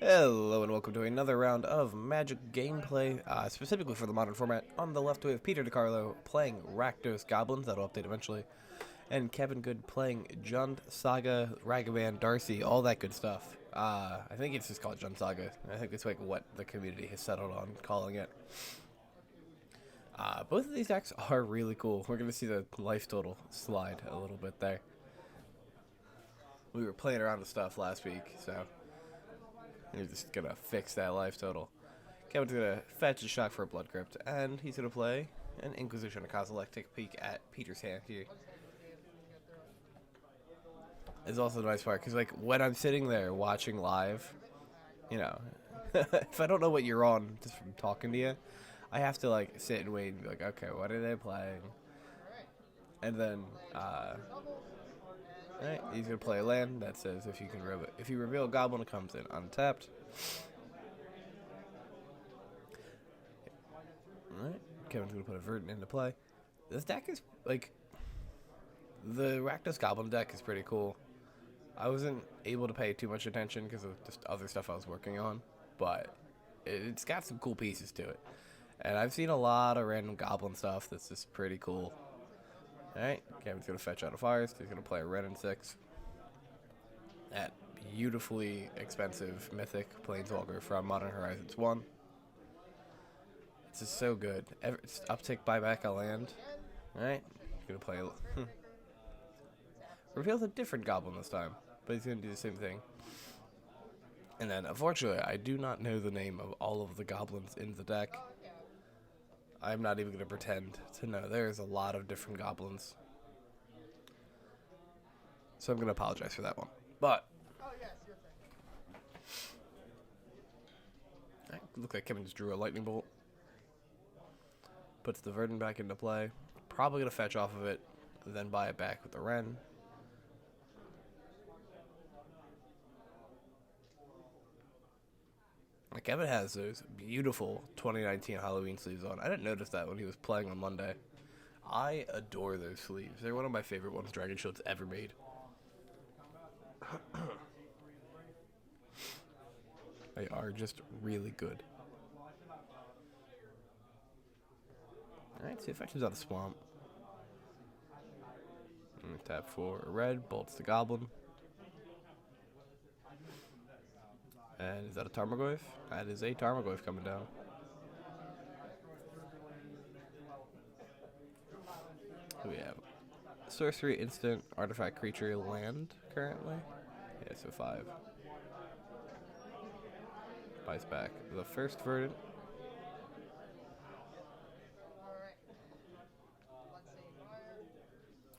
Hello and welcome to another round of Magic gameplay, specifically for the modern format. On the left we have Peter DiCarlo playing Rakdos Goblins, that'll update eventually, and Kevin Good playing Jund, Saga, Ragavan, Darcy, all that good stuff. I think it's just called Jund Saga. I think it's like what the community has settled on calling it. Both of these decks are really cool. We're going to see the life total slide a little bit there. We were playing around with stuff last week, so you're just gonna fix that life total. Kevin's gonna fetch a shock for a Blood Crypt, and he's gonna play an Inquisition of Kozilek. Take a peek at Peter's hand here. It's also the nice part, because like when I'm sitting there watching live, you know, if I don't know what you're on just from talking to you, I have to like sit and wait and be like, okay, what are they playing? And then, alright, he's gonna play a land that says if you reveal a goblin, it comes in untapped. Alright, Kevin's gonna put a Verdant into play. This deck is, like, the Rakdos Goblin deck is pretty cool. I wasn't able to pay too much attention because of just other stuff I was working on, but it's got some cool pieces to it. And I've seen a lot of random Goblin stuff that's just pretty cool. Alright, Kevin's gonna fetch out of fires. He's gonna play a red and 6. That beautifully expensive Mythic Planeswalker from Modern Horizons 1. This is so good. Just uptick buyback a land. Alright, gonna play reveals a different goblin this time, but he's gonna do the same thing. And then, unfortunately, I do not know the name of all of the goblins in the deck. I'm not even gonna pretend to know. There's a lot of different goblins, so I'm gonna apologize for that one. But look like Kevin just drew a lightning bolt. Puts the Verdant back into play. Probably gonna fetch off of it, then buy it back with the Wrenn. Kevin has those beautiful 2019 Halloween sleeves on. I didn't notice that when he was playing on Monday. I adore those sleeves. They're one of my favorite ones Dragon Shield's ever made. They are just really good. Alright, see if fetches out of Swamp. Tap for a red, bolts the Goblin. And is that a Tarmogoyf? That is a Tarmogoyf coming down. We have sorcery, instant, artifact, creature, land currently. Yeah, so 5. Buys back the first Verdant.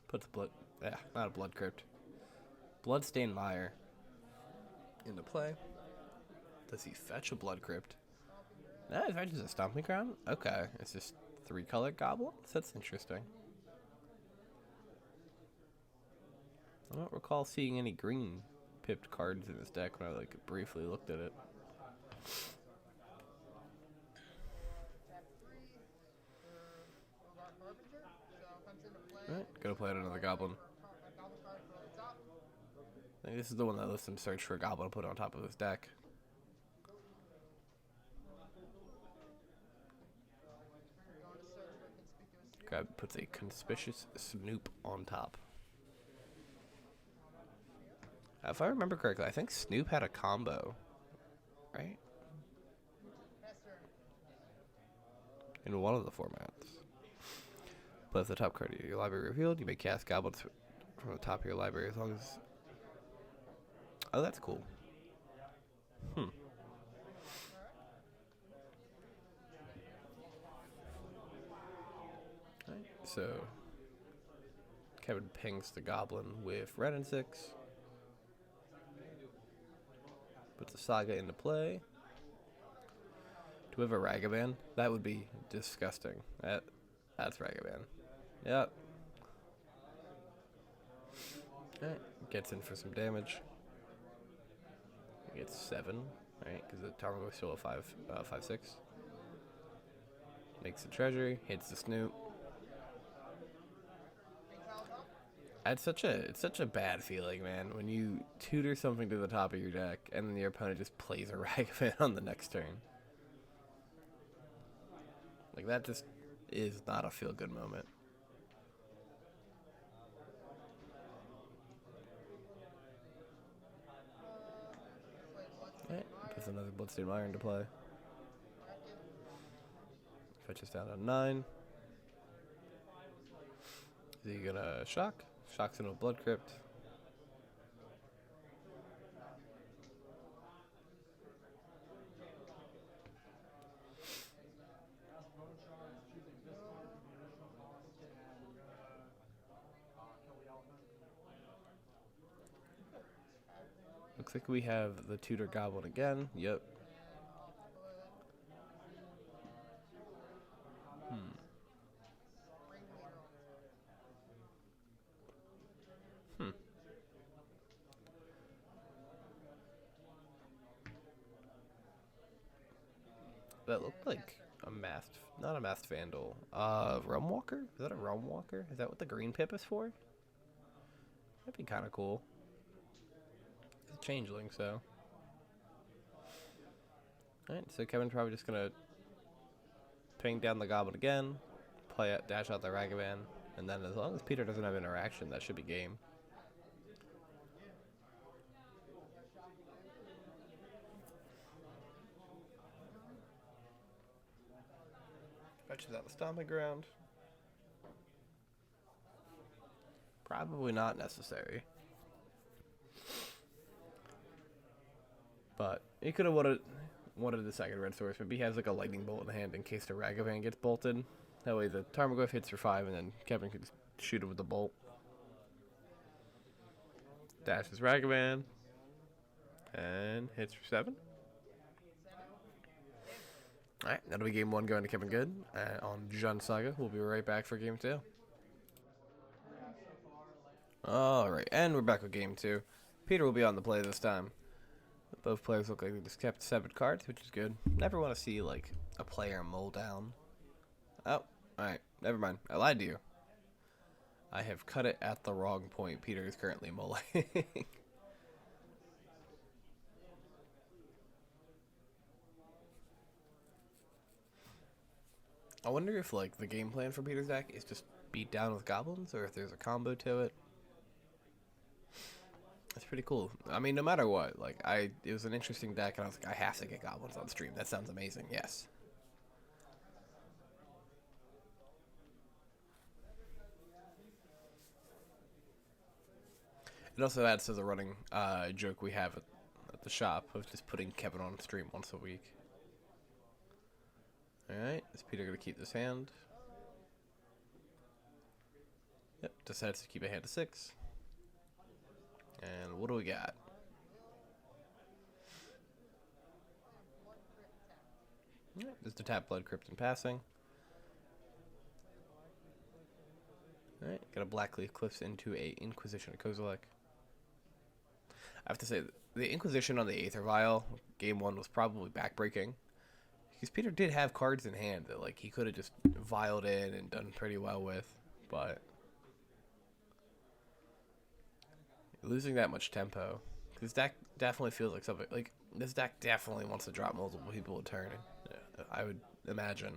Puts blood. Yeah, not a Blood Crypt. Bloodstained Mire into play. Does he fetch a Blood Crypt? No, he fetches a Stomping Ground? Okay, it's just 3-color goblins? That's interesting. I don't recall seeing any green pipped cards in this deck when I briefly looked at it. Alright, gonna play out another goblin. I think this is the one that lets him search for a goblin to put on top of his deck. Puts a Conspicuous Snoop on top. If I remember correctly, I think Snoop had a combo, right? In one of the formats. But if the top card of your library revealed, you may cast goblins from the top of your library as long as... Oh, that's cool. Right, so Kevin pings the goblin with red and 6. Puts the Saga into play. Do we have a Ragavan? That would be disgusting. That's Ragavan. Yep. Alright, gets in for some damage. He gets 7, right? Because the Tarmogoyf is still a 5/6. Makes the treasury, hits the Snoop. It's such a bad feeling, man, when you tutor something to the top of your deck and then your opponent just plays a Ragavan on the next turn. Like, that just is not a feel good moment. Alright, puts another Bloodstained Iron to play. Fetches down to 9. Is he gonna shock? Shocks into a Blood Crypt. Looks like we have the Tutor Goblin again. Yep. Hmm. That looked like a masked, not a masked vandal. Realm Walker? Is that a Realm Walker? Is that what the green pip is for? That'd be kind of cool. It's a changeling, so. Alright, so Kevin's probably just gonna ping down the goblin again, play it, dash out the Ragavan, and then as long as Peter doesn't have interaction, that should be game. Fetches out the stomping ground. Probably not necessary. But he could have wanted the second red source. Maybe he has like a lightning bolt in hand in case the Ragavan gets bolted. That way the Tarmogoyf hits for 5 and then Kevin could shoot it with the bolt. Dashes Ragavan. And hits for 7. Alright, that'll be game 1 going to Kevin Good on Jund Saga. We'll be right back for game 2. Alright, and we're back with game 2. Peter will be on the play this time. Both players look like they just kept 7 cards, which is good. Never want to see, like, a player mull down. Oh, alright, never mind. I lied to you. I have cut it at the wrong point. Peter is currently mulling. I wonder if, like, the game plan for Peter's deck is just beat down with goblins, or if there's a combo to it. It's pretty cool. I mean, no matter what, like, it was an interesting deck, and I was like, I have to get goblins on stream. That sounds amazing. Yes. It also adds to the running joke we have at the shop of just putting Kevin on stream once a week. Alright, is Peter going to keep this hand? Yep, decides to keep a hand of 6. And what do we got? Alright, just to tap Blood Crypt in passing. Alright, got a Blackleaf Cliffs into a Inquisition of Kozilek. I have to say, the Inquisition on the Aether Vial, game 1, was probably backbreaking. Because Peter did have cards in hand that, like, he could have just vialed in and done pretty well with, but losing that much tempo, because deck definitely feels like something, like, this deck definitely wants to drop multiple people a turn, I would imagine.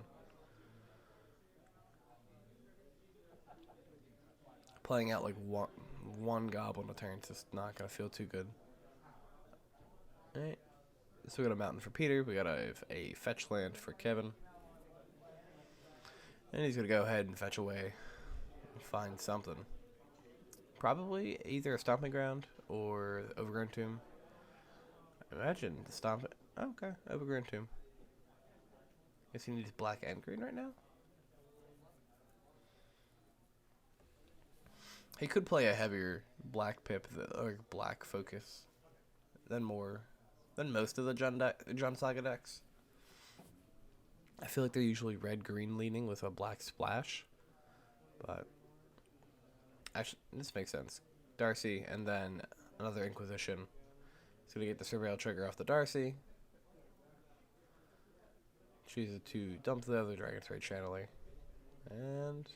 Playing out, like, one goblin a turn is just not going to feel too good. Alright. So we got a mountain for Peter. We got a fetch land for Kevin. And he's going to go ahead and fetch away and find something. Probably either a stomping ground or overgrown tomb. Imagine the stomping. Oh, okay, overgrown tomb. Guess he needs black and green right now. He could play a heavier black pip or black focus than most of the Jund Saga decks. I feel like they're usually red-green leaning with a black splash. But actually, this makes sense. Darcy and then another Inquisition. He's going to get the Surveil trigger off the Darcy. Choose to dump the other Dragon's Rage Channeler. And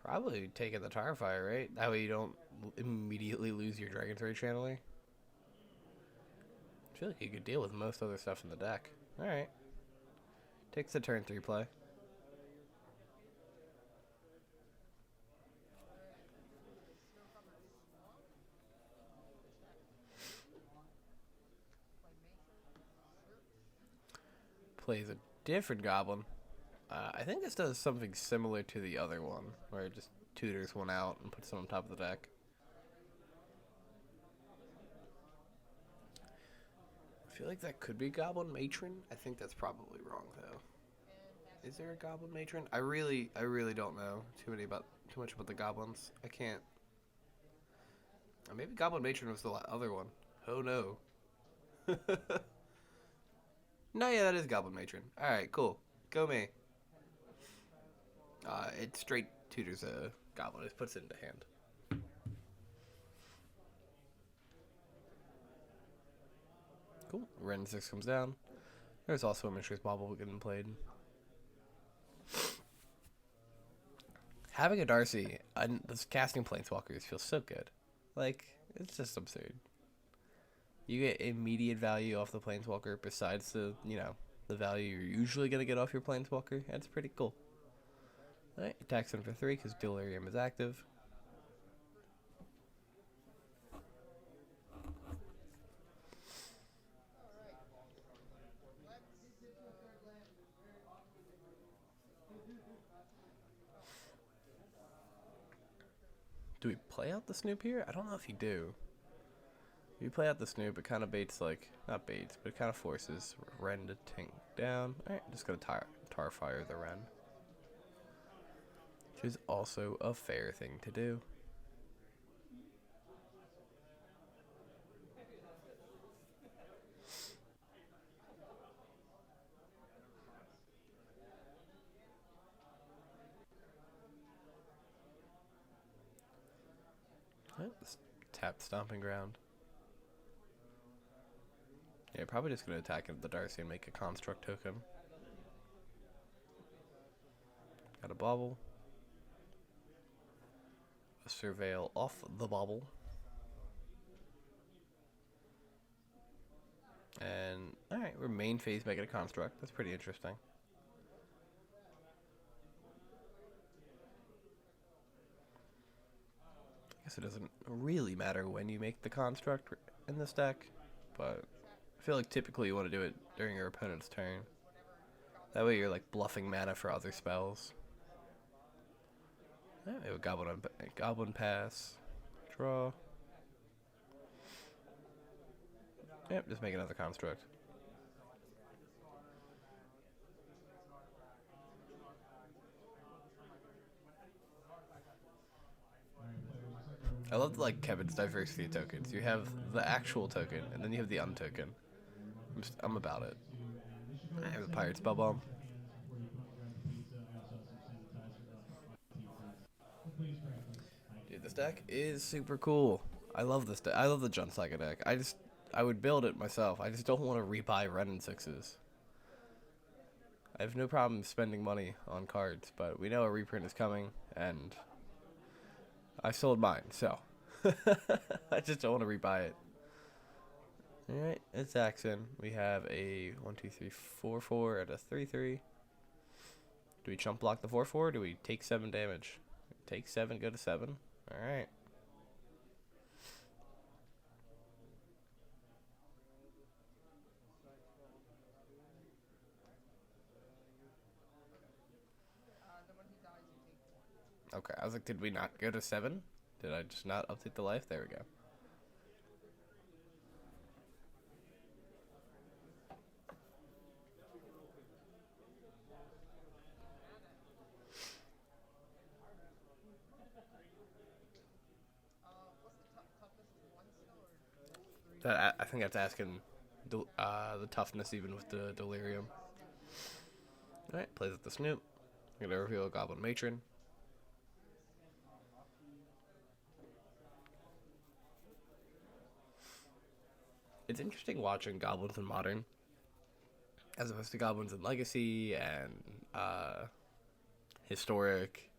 Probably taking the Tire Fire, right? That way you don't immediately lose your Dragon's Rage Channeler. I feel like you could deal with most other stuff in the deck. Alright. Takes the turn 3 play. Plays a different Goblin. I think this does something similar to the other one, where it just tutors one out and puts it on top of the deck. I feel like that could be Goblin Matron. I think that's probably wrong though. Is there a Goblin Matron? I really don't know too much about the goblins. I can't. Maybe Goblin Matron was the other one. Oh no. No, yeah, that is Goblin Matron. All right, cool. Go me. It straight tutors a Goblin. It puts it into hand. Cool. Ren 6 comes down. There's also a Mishra's Bauble getting played. Having a Darcy and this casting Planeswalkers feels so good. Like, it's just absurd. You get immediate value off the Planeswalker besides the, the value you're usually going to get off your Planeswalker. That's pretty cool. Alright, attacks him for 3 because Delirium is active. Do we play out the Snoop here? I don't know if you do. If you play out the Snoop, it kind of baits, not baits, but it kind of forces Ren to tank down. Alright, just gonna tar fire the Ren. Which is also a fair thing to do. Tap Stomping Ground. Yeah, probably just gonna attack the Darcy and make a construct token. Got a bauble. A surveil off the bauble. And alright, we're main phase making a construct. That's pretty interesting. I guess it doesn't really matter when you make the construct in this deck, but I feel like typically you want to do it during your opponent's turn. That way you're bluffing mana for other spells. Yeah, we have a Goblin Pass. Draw. Yep, just make another construct. I love Kevin's diversity of tokens. You have the actual token, and then you have the untoken. I'm about it. I have the Pirate's Spell Bomb. Dude, this deck is super cool. I love this deck. I love the Jund Saga deck. I would build it myself. I just don't want to rebuy Ren and 6s. I have no problem spending money on cards, but we know a reprint is coming, and I sold mine, so I just don't want to rebuy it. Alright, it's Axon. We have a 1, 2, 3, 4, 4 and a 3, 3. Do we chump block the 4, 4? Or do we take 7 damage? Take 7, go to 7. Alright. Okay, I was like, did we not go to 7? Did I just not update the life? There we go. I think that's asking the toughness even with the Delirium. Alright, plays with the Snoop. I'm gonna reveal a Goblin Matron. It's interesting watching Goblins in Modern as opposed to Goblins in Legacy and Historic.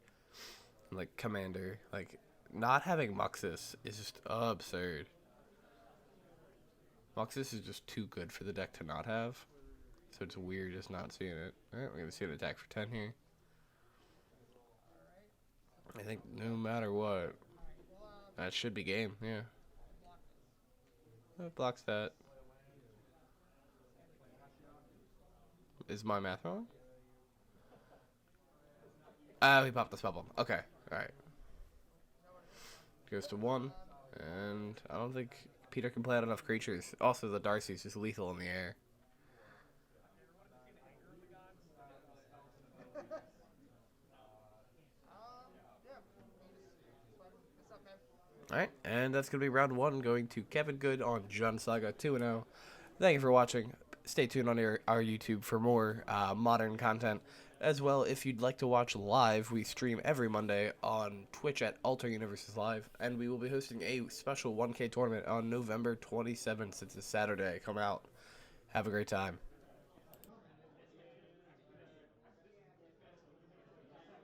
like commander. Like not having Muxus is just absurd. Muxus is just too good for the deck to not have. So it's weird just not seeing it. Alright, we're gonna see an attack for 10 here. I think no matter what, that should be game, yeah. That blocks that. Is my math wrong? Oh, he popped the spell bomb. Okay, alright. Goes to 1. And I don't think Peter can play out enough creatures. Also, the Darcy's just lethal in the air. Alright, and that's going to be round 1, going to Kevin Good on John Saga 2-0. Thank you for watching. Stay tuned on our YouTube for more modern content. As well, if you'd like to watch live, we stream every Monday on Twitch at AlternateUniversesLive, and we will be hosting a special 1K tournament on November 27th. It's a Saturday. Come out. Have a great time.